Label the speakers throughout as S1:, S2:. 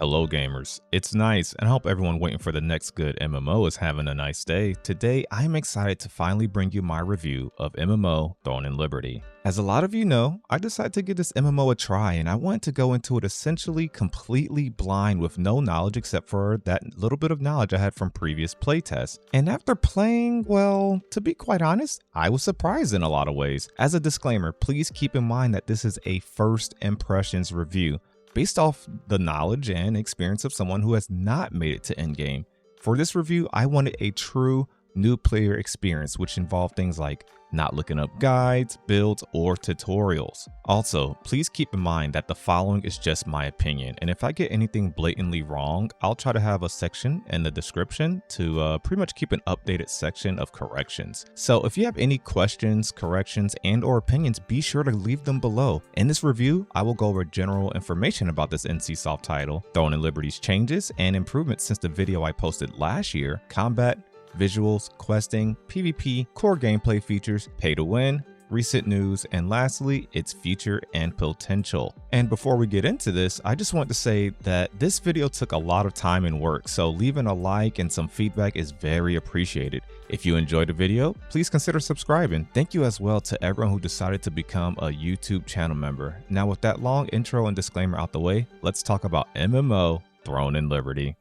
S1: Hello gamers, it's Nyce, and I hope everyone waiting for the next good MMO is having a nice day. Today, I'm excited to finally bring you my review of MMO Throne and Liberty. As a lot of you know, I decided to give this MMO a try, and I wanted to go into it essentially completely blind with no knowledge except for that little bit of knowledge I had from previous playtests. And after playing, well, to be quite honest, I was surprised in a lot of ways. As a disclaimer, please keep in mind that this is a first impressions review, based off the knowledge and experience of someone who has not made it to endgame. For this review, I wanted a true new player experience, which involved things like not looking up guides, builds, or tutorials. Also, please keep in mind that the following is just my opinion, and if I get anything blatantly wrong, I'll try to have a section in the description to pretty much keep an updated section of corrections. So if you have any questions, corrections, and or opinions, be sure to leave them below. In this review, I will go over general information about this NCSoft title, Throne and Liberty's changes and improvements since the video I posted last year, combat, visuals, questing, PvP, core gameplay features, pay to win, recent news, and lastly, its future and potential. And before we get into this, I just want to say that this video took a lot of time and work, so leaving a like and some feedback is very appreciated. If you enjoyed the video, please consider subscribing. Thank you as well to everyone who decided to become a YouTube channel member. Now with that long intro and disclaimer out the way, let's talk about MMO Throne and Liberty.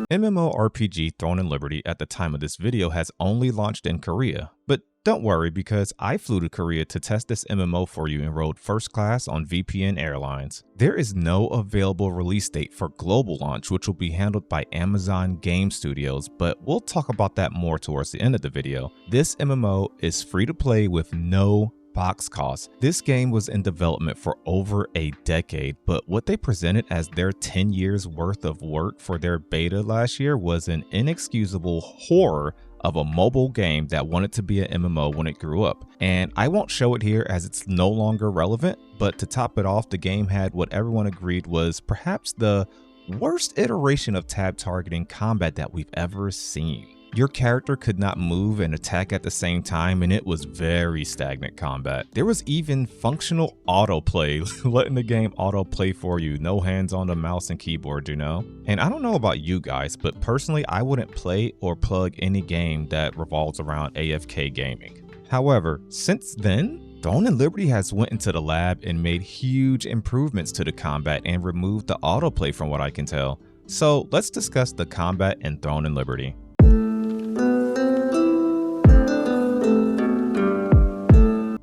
S1: mmorpg Throne and Liberty at the time of this video has only launched in Korea, but don't worry because I flew to Korea to test this MMO for you and rode first class on VPN Airlines. There is no available release date for global launch, which will be handled by Amazon Game Studios, but we'll talk about that more towards the end of the video. This MMO is free to play with no box costs. This game was in development for over a decade, but what they presented as their 10 years worth of work for their beta last year was an inexcusable horror of a mobile game that wanted to be an MMO when it grew up. And I won't show it here as it's no longer relevant, but to top it off, the game had what everyone agreed was perhaps the worst iteration of tab targeting combat that we've ever seen. Your character could not move and attack at the same time, and it was very stagnant combat. There was even functional autoplay, letting the game autoplay for you, no hands on the mouse and keyboard, you know? And I don't know about you guys, but personally, I wouldn't play or plug any game that revolves around AFK gaming. However, since then, Throne and Liberty has went into the lab and made huge improvements to the combat and removed the autoplay from what I can tell. So let's discuss the combat in Throne and Liberty.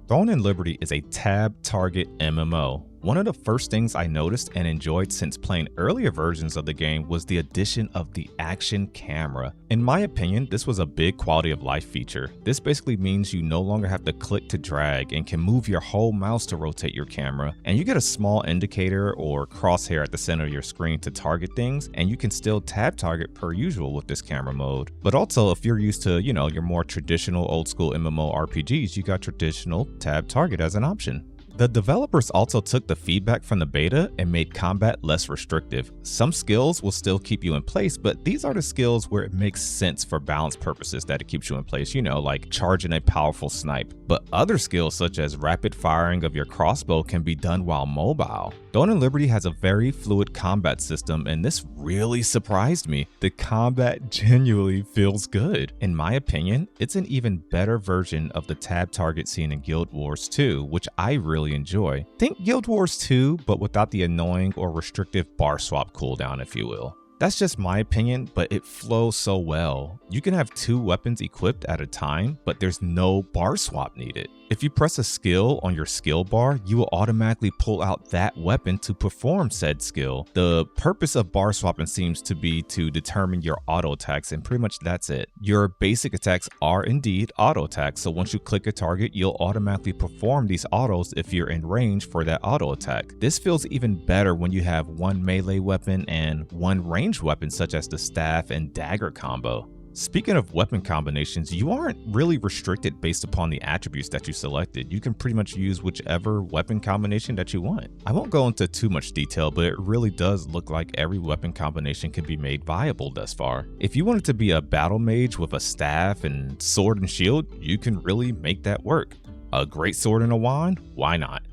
S1: Throne and Liberty is a tab target MMO. One of the first things I noticed and enjoyed since playing earlier versions of the game was the addition of the action camera. In my opinion, this was a big quality of life feature. This basically means you no longer have to click to drag and can move your whole mouse to rotate your camera, and you get a small indicator or crosshair at the center of your screen to target things, and you can still tab target per usual with this camera mode. But also, if you're used to, your more traditional old school MMO RPGs, you got traditional tab target as an option. The developers also took the feedback from the beta and made combat less restrictive. Some skills will still keep you in place, but these are the skills where it makes sense for balance purposes that it keeps you in place, like charging a powerful snipe. But other skills such as rapid firing of your crossbow can be done while mobile. Throne and Liberty has a very fluid combat system, and this really surprised me. The combat genuinely feels good. In my opinion, it's an even better version of the tab target seen in Guild Wars 2, which I really enjoy. Think Guild Wars 2, but without the annoying or restrictive bar swap cooldown, if you will. That's just my opinion, but it flows so well. You can have 2 weapons equipped at a time, but there's no bar swap needed. If you press a skill on your skill bar, you will automatically pull out that weapon to perform said skill. The purpose of bar swapping seems to be to determine your auto attacks, and pretty much that's it. Your basic attacks are indeed auto attacks, so once you click a target, you'll automatically perform these autos if you're in range for that auto attack. This feels even better when you have one melee weapon and one ranged weapon such as the staff and dagger combo. Speaking of weapon combinations, you aren't really restricted based upon the attributes that you selected. You can pretty much use whichever weapon combination that you want. I won't go into too much detail, but it really does look like every weapon combination can be made viable thus far. If you wanted to be a battle mage with a staff and sword and shield, you can really make that work. A great sword and a wand? Why not?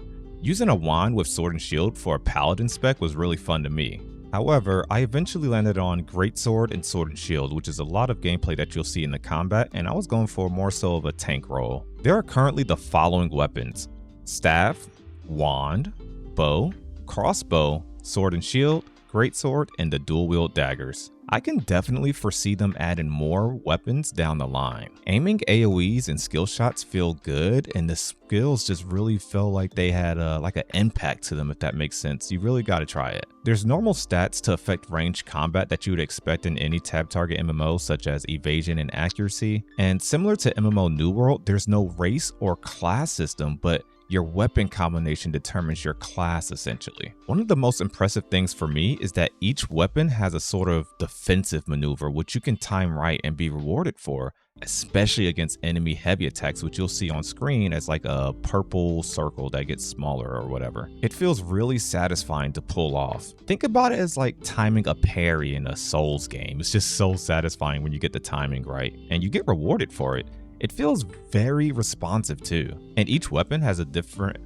S1: Using a wand with sword and shield for a paladin spec was really fun to me. However, I eventually landed on greatsword and sword and shield, which is a lot of gameplay that you'll see in the combat, and I was going for more so of a tank role. There are currently the following weapons: staff, wand, bow, crossbow, sword and shield, greatsword, and the dual wield daggers. I can definitely foresee them adding more weapons down the line. Aiming AoEs and skill shots feel good, and the skills just really feel like they had like an impact to them, if that makes sense. You really gotta try it. There's normal stats to affect ranged combat that you would expect in any tab target MMO, such as evasion and accuracy. And similar to MMO New World, there's no race or class system, but your weapon combination determines your class essentially. One of the most impressive things for me is that each weapon has a sort of defensive maneuver which you can time right and be rewarded for, especially against enemy heavy attacks, which you'll see on screen as like a purple circle that gets smaller or whatever. It feels really satisfying to pull off. Think about it as like timing a parry in a Souls game. It's just so satisfying when you get the timing right and you get rewarded for it. It feels very responsive too, and each weapon has a different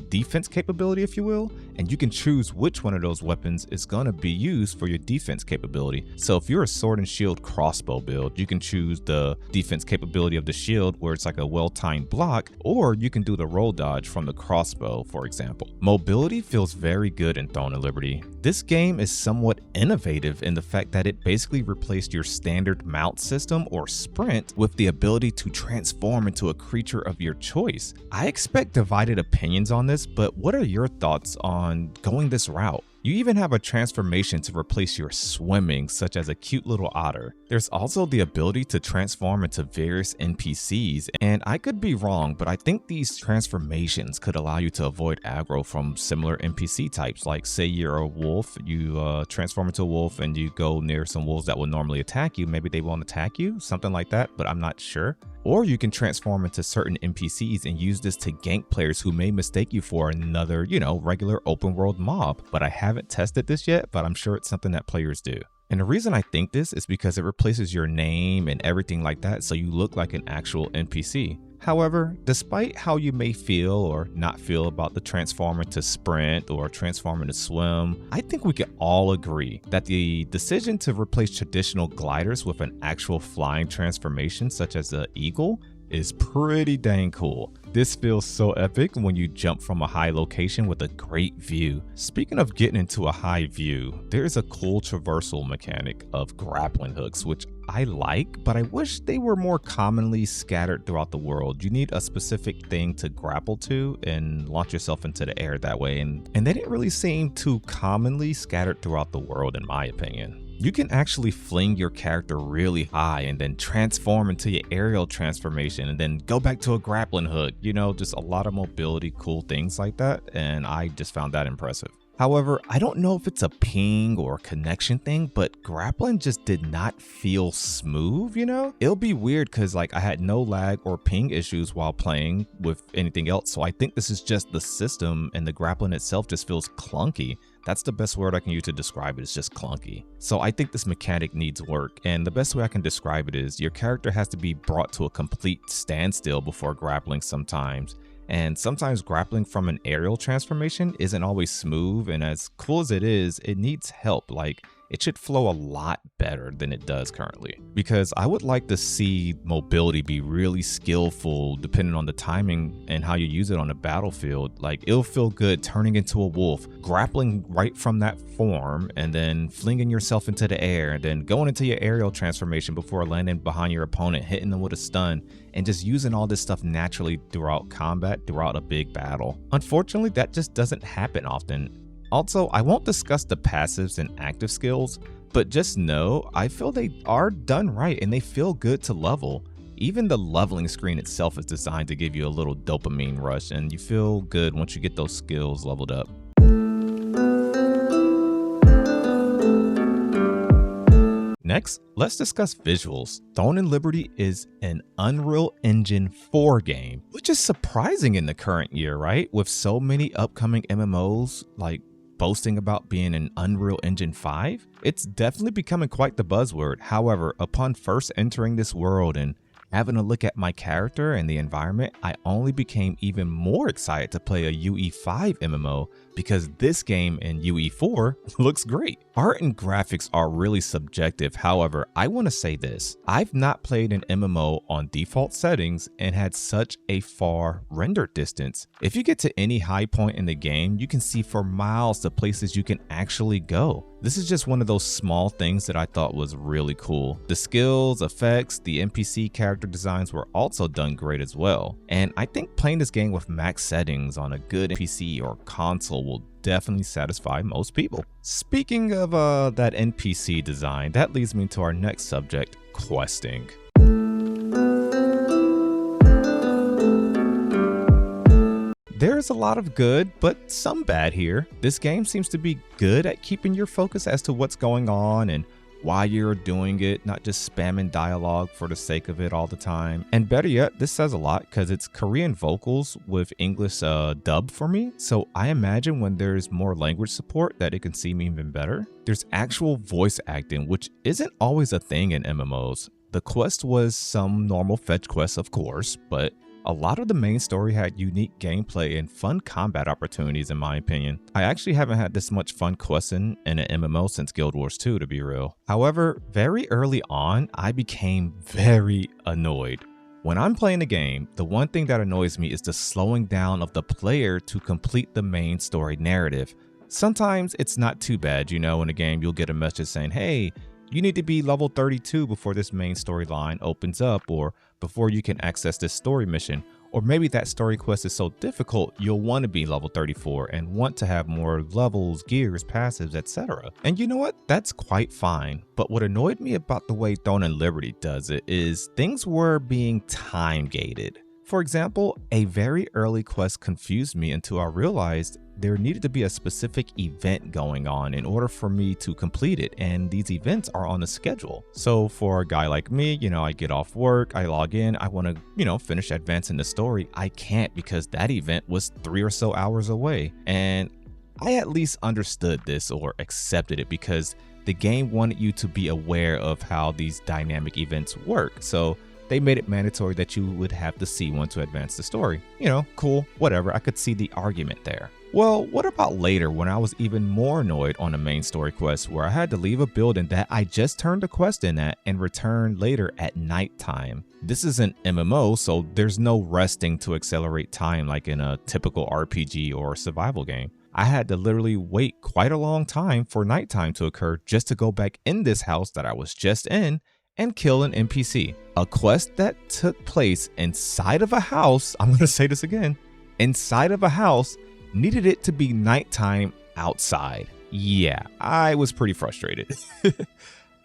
S1: defense capability, if you will, and you can choose which one of those weapons is going to be used for your defense capability. So if you're a sword and shield crossbow build, you can choose the defense capability of the shield where it's like a well-timed block, or you can do the roll dodge from the crossbow, for example. Mobility feels very good in Throne of Liberty. This game is somewhat innovative in the fact that it basically replaced your standard mount system or sprint with the ability to transform into a creature of your choice. I expect divided opinions on this, but what are your thoughts on going this route? You even have a transformation to replace your swimming, such as a cute little otter. There's also the ability to transform into various NPCs, and I could be wrong, but I think these transformations could allow you to avoid aggro from similar NPC types. Like say you're a wolf, you transform into a wolf and you go near some wolves that would normally attack you, maybe they won't attack you, something like that, but I'm not sure. Or you can transform into certain NPCs and use this to gank players who may mistake you for another, regular open world mob. But I haven't tested this yet, but I'm sure it's something that players do. And the reason I think this is because it replaces your name and everything like that, so you look like an actual NPC. However, despite how you may feel or not feel about the transformer to sprint or transformer to swim, I think we can all agree that the decision to replace traditional gliders with an actual flying transformation such as the eagle is pretty dang cool. This feels so epic when you jump from a high location with a great view. Speaking of getting into a high view, there's a cool traversal mechanic of grappling hooks, which I like, but I wish they were more commonly scattered throughout the world. You need a specific thing to grapple to and launch yourself into the air that way, and they didn't really seem too commonly scattered throughout the world in my opinion. You can actually fling your character really high and then transform into your aerial transformation and then go back to a grappling hook. Just a lot of mobility, cool things like that, and I just found that impressive. However, I don't know if it's a ping or connection thing, but grappling just did not feel smooth, It'll be weird because I had no lag or ping issues while playing with anything else, so I think this is just the system and the grappling itself just feels clunky. That's the best word I can use to describe it, is just clunky. So I think this mechanic needs work, and the best way I can describe it is your character has to be brought to a complete standstill before grappling sometimes. And sometimes grappling from an aerial transformation isn't always smooth, and as cool as it is, it needs help. It should flow a lot better than it does currently, because I would like to see mobility be really skillful depending on the timing and how you use it on the battlefield. It'll feel good turning into a wolf, grappling right from that form, and then flinging yourself into the air, and then going into your aerial transformation before landing behind your opponent, hitting them with a stun, and just using all this stuff naturally throughout combat, throughout a big battle. Unfortunately, that just doesn't happen often. Also, I won't discuss the passives and active skills, but just know I feel they are done right and they feel good to level. Even the leveling screen itself is designed to give you a little dopamine rush, and you feel good once you get those skills leveled up. Next, let's discuss visuals. Throne of Liberty is an Unreal Engine 4 game, which is surprising in the current year, right? With so many upcoming MMOs boasting about being an Unreal Engine 5, it's definitely becoming quite the buzzword. However, upon first entering this world and Having a look at my character and the environment, I only became even more excited to play a UE5 MMO because this game in UE4 looks great. Art and graphics are really subjective. However, I want to say this. I've not played an MMO on default settings and had such a far render distance. If you get to any high point in the game, you can see for miles the places you can actually go. This is just one of those small things that I thought was really cool. The skills, effects, the NPC character designs were also done great as well. And I think playing this game with max settings on a good PC or console will definitely satisfy most people. Speaking of that NPC design, that leads me to our next subject, questing. There's a lot of good, but some bad here. This game seems to be good at keeping your focus as to what's going on and why you're doing it, not just spamming dialogue for the sake of it all the time. And better yet, this says a lot because it's Korean vocals with English dub for me. So I imagine when there's more language support that it can see me even better. There's actual voice acting, which isn't always a thing in MMOs. The quest was some normal fetch quests, of course, but a lot of the main story had unique gameplay and fun combat opportunities in my opinion. I actually haven't had this much fun questing in an MMO since Guild Wars 2 to be real. However, very early on, I became very annoyed. When I'm playing a game, the one thing that annoys me is the slowing down of the player to complete the main story narrative. Sometimes it's not too bad, you know, in a game you'll get a message saying, hey, you need to be level 32 before this main storyline opens up, or before you can access this story mission. Or maybe that story quest is so difficult, you'll want to be level 34 and want to have more levels, gears, passives, etc. And you know what? That's quite fine. But what annoyed me about the way Throne and Liberty does it is things were being time gated. For example, a very early quest confused me until I realized there needed to be a specific event going on in order for me to complete it, and these events are on a schedule. So for a guy like me, you know, I get off work, I log in, I want to, you know, finish advancing the story. I can't because that event was 3 or so hours away. And I at least understood this or accepted it because the game wanted you to be aware of how these dynamic events work. So they made it mandatory that you would have to see one to advance the story. You know, cool, whatever, I could see the argument there. Well, what about later when I was even more annoyed on a main story quest where I had to leave a building that I just turned a quest in at and return later at nighttime? This is an MMO, so there's no resting to accelerate time like in a typical RPG or survival game. I had to literally wait quite a long time for nighttime to occur just to go back in this house that I was just in and kill an NPC. A quest that took place inside of a house, I'm gonna say this again, inside of a house, needed it to be nighttime outside. Yeah, I was pretty frustrated.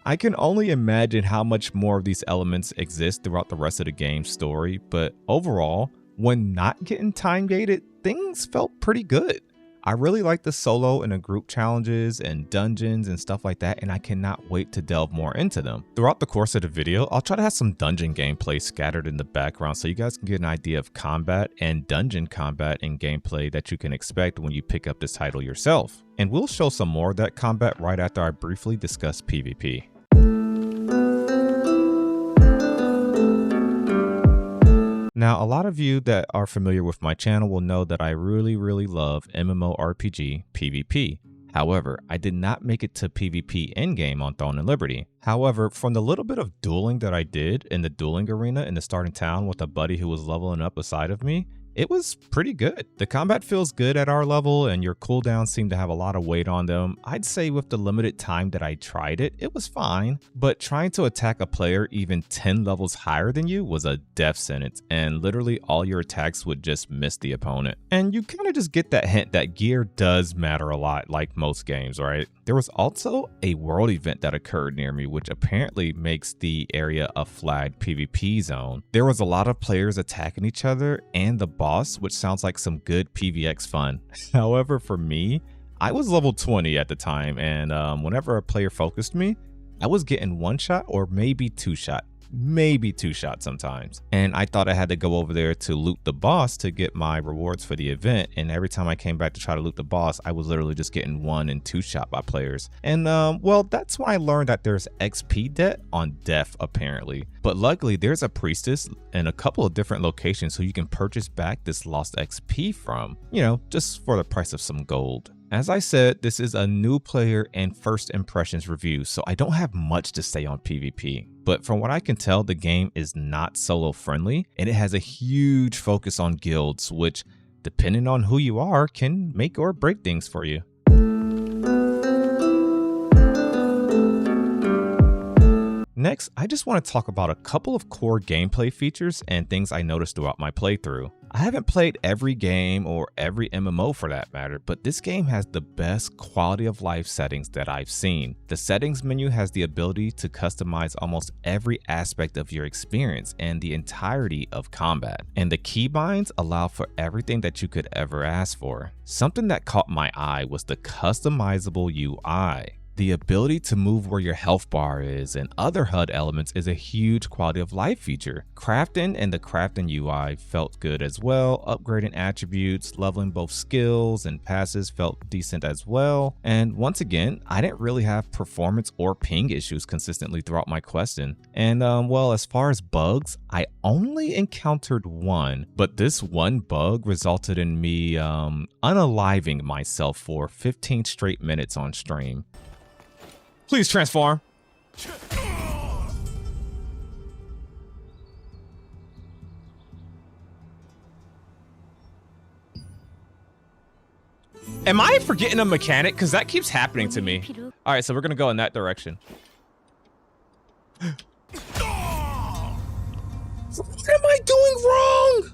S1: I can only imagine how much more of these elements exist throughout the rest of the game's story, but overall, when not getting time gated, things felt pretty good. I really like the solo and the group challenges and dungeons and stuff like that, and I cannot wait to delve more into them. Throughout the course of the video, I'll try to have some dungeon gameplay scattered in the background so you guys can get an idea of combat and dungeon combat and gameplay that you can expect when you pick up this title yourself. And we'll show some more of that combat right after I briefly discuss PvP. Now, a lot of you that are familiar with my channel will know that I really love MMORPG PvP. However, I did not make it to PvP endgame on Throne and Liberty. However, from the little bit of dueling that I did in the dueling arena in the starting town with a buddy who was leveling up beside of me, it was pretty good. The combat feels good at our level and your cooldowns seem to have a lot of weight on them. I'd say with the limited time that I tried it, it was fine. But trying to attack a player even 10 levels higher than you was a death sentence, and literally all your attacks would just miss the opponent. And you kind of just get that hint that gear does matter a lot, like most games, right? There was also a world event that occurred near me, which apparently makes the area a flagged PvP zone. There was a lot of players attacking each other and the boss, which sounds like some good PvX fun. However, for me, I was level 20 at the time, and whenever a player focused me, I was getting one shot or maybe two shot. maybe 2 shots sometimes. And I thought I had to go over there to loot the boss to get my rewards for the event, and every time I came back to try to loot the boss, I was literally just getting 1 and 2 shot by players. And well, that's why I learned that there's XP debt on death apparently. But luckily there's a priestess in a couple of different locations who you can purchase back this lost XP from, you know, just for the price of some gold. As I said, this is a new player and first impressions review, so I don't have much to say on PvP. But from what I can tell, the game is not solo friendly, and it has a huge focus on guilds, which, depending on who you are, can make or break things for you. Next, I just want to talk about a couple of core gameplay features and things I noticed throughout my playthrough. I haven't played every game or every MMO for that matter, but this game has the best quality of life settings that I've seen. The settings menu has the ability to customize almost every aspect of your experience and the entirety of combat. And the keybinds allow for everything that you could ever ask for. Something that caught my eye was the customizable UI. The ability to move where your health bar is and other HUD elements is a huge quality of life feature. Crafting and the crafting UI felt good as well. Upgrading attributes, leveling both skills and passes felt decent as well. And once again, I didn't really have performance or ping issues consistently throughout my questing. And well, as far as bugs, I only encountered one, but this one bug resulted in me unaliving myself for 15 straight minutes on stream. Please transform. Am I forgetting a mechanic? Because that keeps happening to me. All right, so we're going to go in that direction. What am I doing wrong?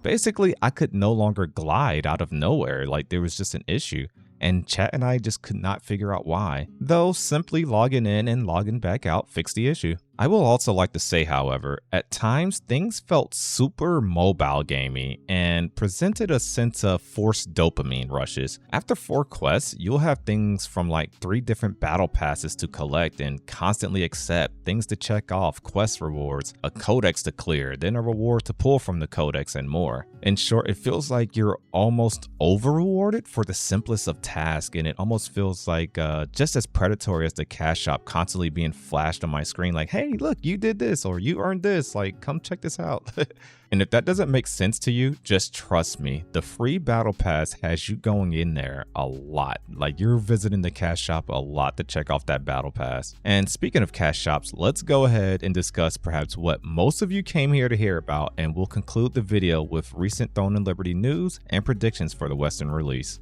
S1: Basically, I could no longer glide out of nowhere. Like, there was just an issue. And chat and I just could not figure out why, though simply logging in and logging back out fixed the issue. I will also like to say, however, at times things felt super mobile gamey and presented a sense of forced dopamine rushes. After 4 quests, you'll have things from like 3 different battle passes to collect and constantly accept, things to check off, quest rewards, a codex to clear, then a reward to pull from the codex, and more. In short, it feels like you're almost over-rewarded for the simplest of tasks, and it almost feels like just as predatory as the cash shop constantly being flashed on my screen like, hey, look, you did this or you earned this, like, come check this out. And if that doesn't make sense to you, just trust me, the free battle pass has you going in there a lot. Like, you're visiting the cash shop a lot to check off that battle pass. And speaking of cash shops, let's go ahead and discuss perhaps what most of you came here to hear about, and we'll conclude the video with recent Throne and Liberty news and predictions for the Western release.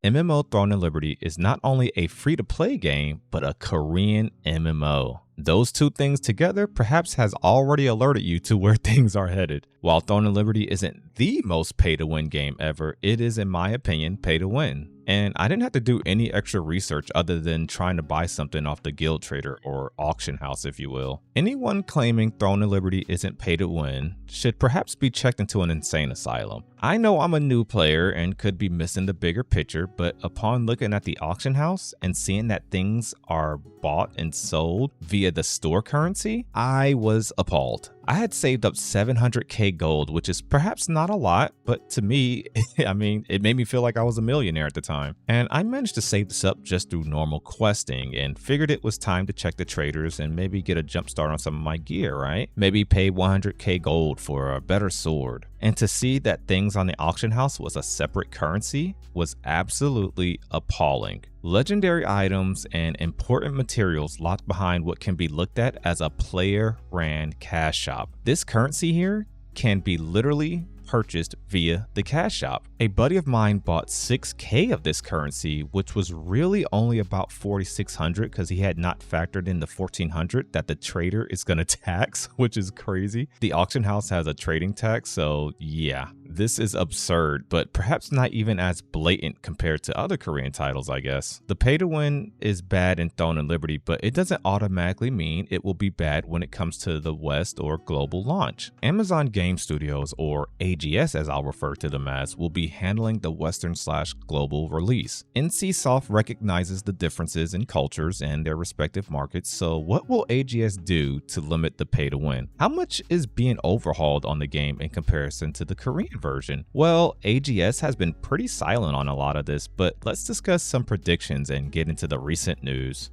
S1: MMO Throne and Liberty is not only a free-to-play game, but a Korean MMO. Those two things together perhaps has already alerted you to where things are headed. While Throne and Liberty isn't the most pay-to-win game ever, it is, in my opinion, pay-to-win. And I didn't have to do any extra research other than trying to buy something off the guild trader or auction house, if you will. Anyone claiming Throne and Liberty isn't pay to win should perhaps be checked into an insane asylum. I know I'm a new player and could be missing the bigger picture, but upon looking at the auction house and seeing that things are bought and sold via the store currency, I was appalled. I had saved up 700k gold, which is perhaps not a lot, but to me, I mean, it made me feel like I was a millionaire at the time. And I managed to save this up just through normal questing and figured it was time to check the traders and maybe get a jump start on some of my gear, right? Maybe pay 100k gold for a better sword. And to see that things on the auction house was a separate currency was absolutely appalling. Legendary items and important materials locked behind what can be looked at as a player-ran cash shop. This currency here can be literally purchased via the cash shop. A buddy of mine bought 6k of this currency, which was really only about 4,600 because he had not factored in the 1,400 that the trader is going to tax, which is crazy. The auction house has a trading tax, so yeah, This is absurd, but perhaps not even as blatant compared to other Korean titles, I guess. The pay to win is bad in Throne and Liberty, but it doesn't automatically mean it will be bad when it comes to the West or global launch. Amazon Game Studios, or AGS as I'll refer to them as, will be handling the Western/global release. NCSoft recognizes the differences in cultures and their respective markets, so what will AGS do to limit the pay to win? How much is being overhauled on the game in comparison to the Korean version? Well, AGS has been pretty silent on a lot of this, but let's discuss some predictions and get into the recent news.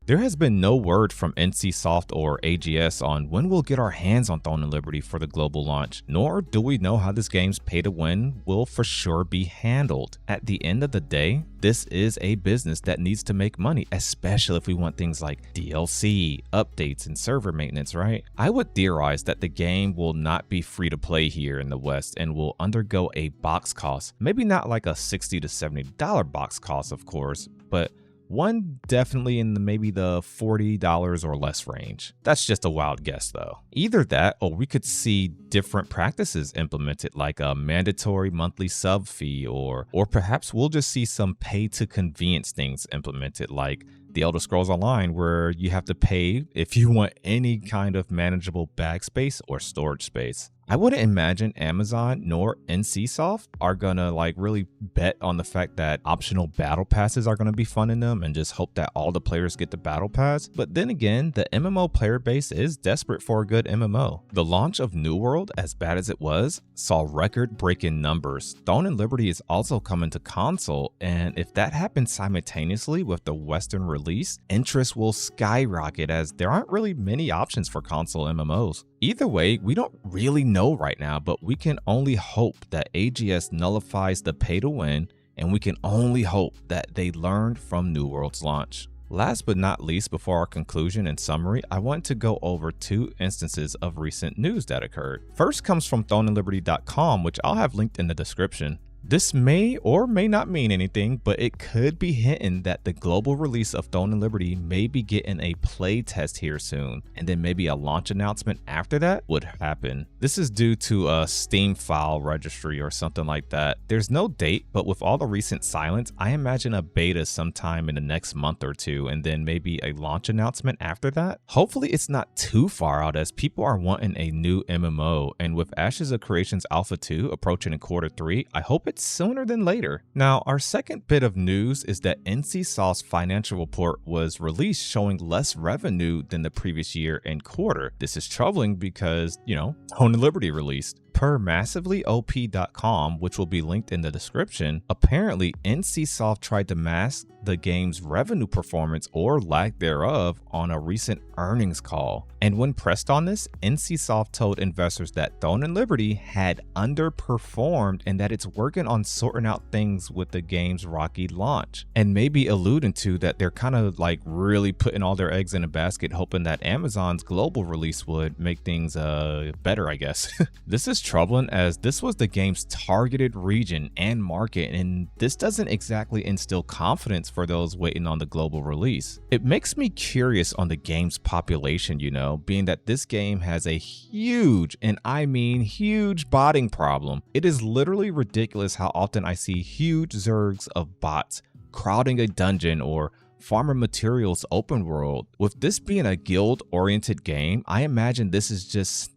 S1: There has been no word from NCSoft or AGS on when we'll get our hands on Throne and Liberty for the global launch, nor do we know how this game's pay to win will for sure be handled. At the end of the day, this is a business that needs to make money, especially if we want things like DLC, updates, and server maintenance, right? I would theorize that the game will not be free to play here in the West and will undergo a box cost. Maybe not like a $60 to $70 box cost, of course, but one definitely in maybe the $40 or less range. That's just a wild guess though. Either that or we could see different practices implemented, like a mandatory monthly sub fee, or perhaps we'll just see some pay to convenience things implemented, like The Elder Scrolls Online, where you have to pay if you want any kind of manageable bag space or storage space. I wouldn't imagine Amazon nor NCSoft are gonna really bet on the fact that optional battle passes are gonna be fun in them and just hope that all the players get the battle pass. But then again, the MMO player base is desperate for a good MMO. The launch of New World, as bad as it was, saw record-breaking numbers. Throne and Liberty is also coming to console, and if that happens simultaneously with the Western release, interest will skyrocket as there aren't really many options for console MMOs. Either way, we don't really know right now, but we can only hope that AGS nullifies the pay to win, and we can only hope that they learned from New World's launch. Last but not least, before our conclusion and summary, I want to go over two instances of recent news that occurred. First comes from throneandliberty.com, which I'll have linked in the description. This may or may not mean anything, but it could be hinting that the global release of Throne and Liberty may be getting a play test here soon, and then maybe a launch announcement after that would happen. This is due to a Steam file registry or something like that. There's no date, but with all the recent silence, I imagine a beta sometime in the next month or two, and then maybe a launch announcement after that. Hopefully it's not too far out, as people are wanting a new MMO, and with Ashes of Creations Alpha 2 approaching in Q3, I hope it's sooner than later. Now, our second bit of news is that NCSoft's financial report was released showing less revenue than the previous year and quarter. This is troubling because, Throne and Liberty released. Per massivelyop.com, which will be linked in the description, apparently NCSoft tried to mask the game's revenue performance or lack thereof on a recent earnings call. And when pressed on this, NCSoft told investors that Throne and Liberty had underperformed and that it's working on sorting out things with the game's rocky launch. And maybe alluding to that they're kind of really putting all their eggs in a basket, hoping that Amazon's global release would make things better, I guess. This is troubling as this was the game's targeted region and market, and this doesn't exactly instill confidence for those waiting on the global release. It makes me curious on the game's population, being that this game has a huge, and I mean huge, botting problem. It is literally ridiculous how often I see huge zergs of bots crowding a dungeon or farmer materials open world. With this being a guild-oriented game, I imagine this is just,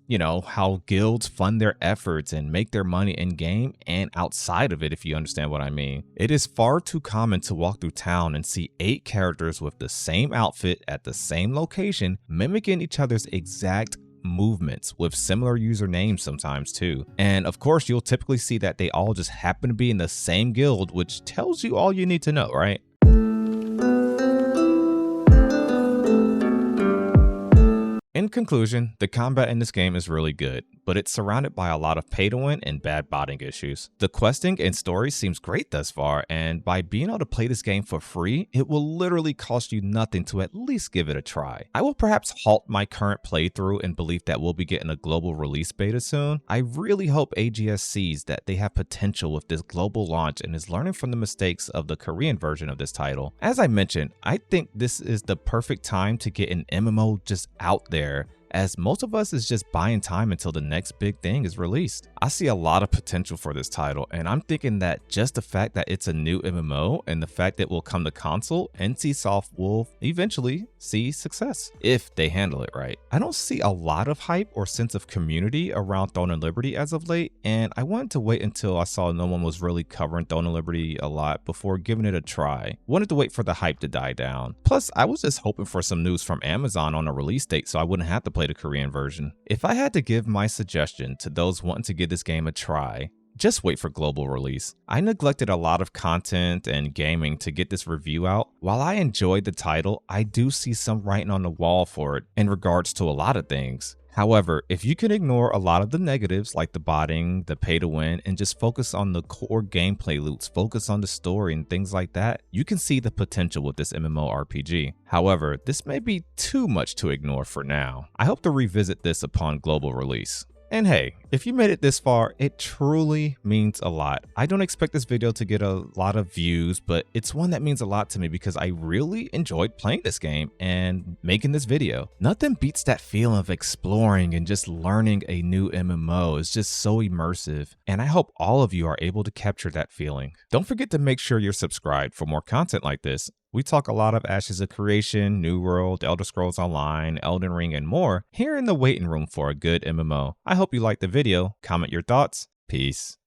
S1: how guilds fund their efforts and make their money in-game and outside of it, if you understand what I mean. It is far too common to walk through town and see 8 characters with the same outfit at the same location, mimicking each other's exact movements with similar usernames sometimes too. And of course, you'll typically see that they all just happen to be in the same guild, which tells you all you need to know, right? In conclusion, the combat in this game is really good, but it's surrounded by a lot of pay to win and bad botting issues. The questing and story seems great thus far, and by being able to play this game for free, it will literally cost you nothing to at least give it a try. I will perhaps halt my current playthrough in belief that we'll be getting a global release beta soon. I really hope AGS sees that they have potential with this global launch and is learning from the mistakes of the Korean version of this title. As I mentioned, I think this is the perfect time to get an MMO just out there, as most of us is just buying time until the next big thing is released. I see a lot of potential for this title, and I'm thinking that just the fact that it's a new MMO and the fact that it will come to console, NCSoft will eventually see success if they handle it right. I don't see a lot of hype or sense of community around Throne and Liberty as of late, and I wanted to wait until I saw no one was really covering Throne and Liberty a lot before giving it a try. Wanted to wait for the hype to die down. Plus, I was just hoping for some news from Amazon on a release date so I wouldn't have to play the Korean version. If I had to give my suggestion to those wanting to give this game a try, just wait for global release. I neglected a lot of content and gaming to get this review out. While I enjoyed the title, I do see some writing on the wall for it in regards to a lot of things. However, if you can ignore a lot of the negatives like the botting, the pay to win, and just focus on the core gameplay loops, focus on the story and things like that, you can see the potential with this MMORPG. However, this may be too much to ignore for now. I hope to revisit this upon global release. And hey, if you made it this far, it truly means a lot. I don't expect this video to get a lot of views, but it's one that means a lot to me because I really enjoyed playing this game and making this video. Nothing beats that feeling of exploring and just learning a new MMO. It's just so immersive, and I hope all of you are able to capture that feeling. Don't forget to make sure you're subscribed for more content like this. We talk a lot of Ashes of Creation, New World, Elder Scrolls Online, Elden Ring, and more here in the waiting room for a good MMO. I hope you liked the video. Comment your thoughts. Peace.